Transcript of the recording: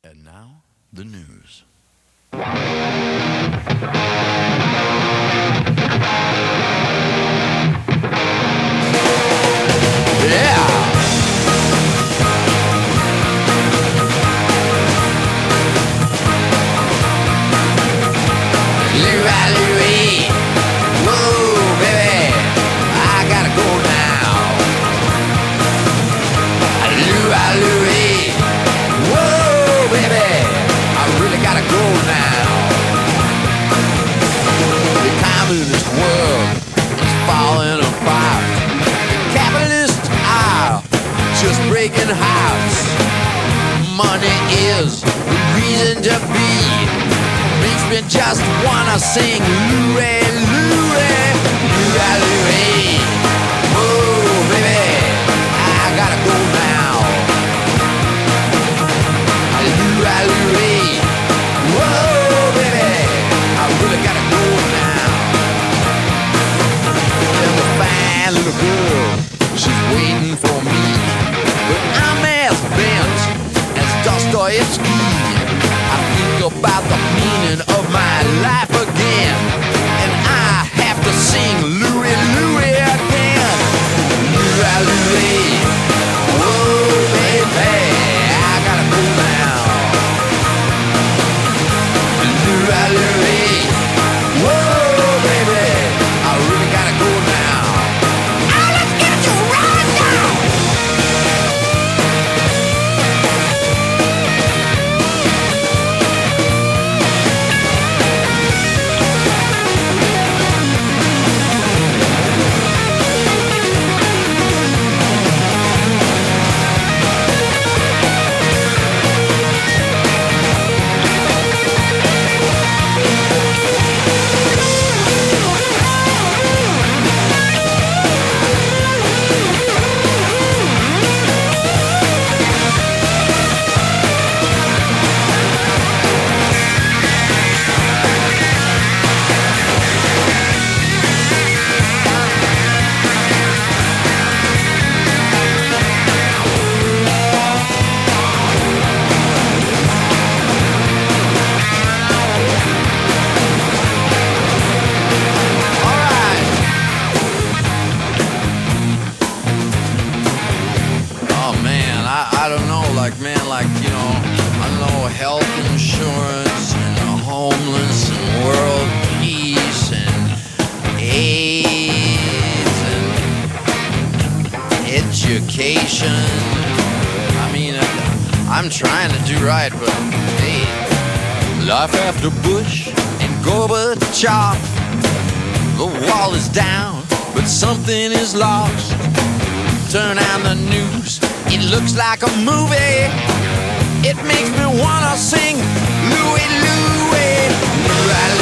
And now, the news. Yeah! Louie, whoa, baby, I gotta go now. Louie, whoa, baby, I really gotta go now. The communist world is falling apart. The capitalist are just breaking hearts. Money is the reason to be. Makes me just wanna sing Louie, Louie, Louie, Louie. Oh, baby, I gotta go now. Louie, Louie. Whoa, baby, I really gotta go now. There's a fine little girl, she's waiting for me. But I'm as bent as Dostoevsky. I think about the meaning of my life again, and I have to sing Louie, Louie again. Louie, Louie, whoa, baby, I gotta go now. Louie, Louie, whoa, baby, I really gotta go now. Oh, let's get you right now. I don't know, I don't know, health insurance and homeless and world peace and AIDS and education. I'm trying to do right, but hey, life after Bush and Gorbachev. The wall is down, but something is lost. Turn on the news, it looks like a movie. It makes me wanna sing Louie, Louie, Louie.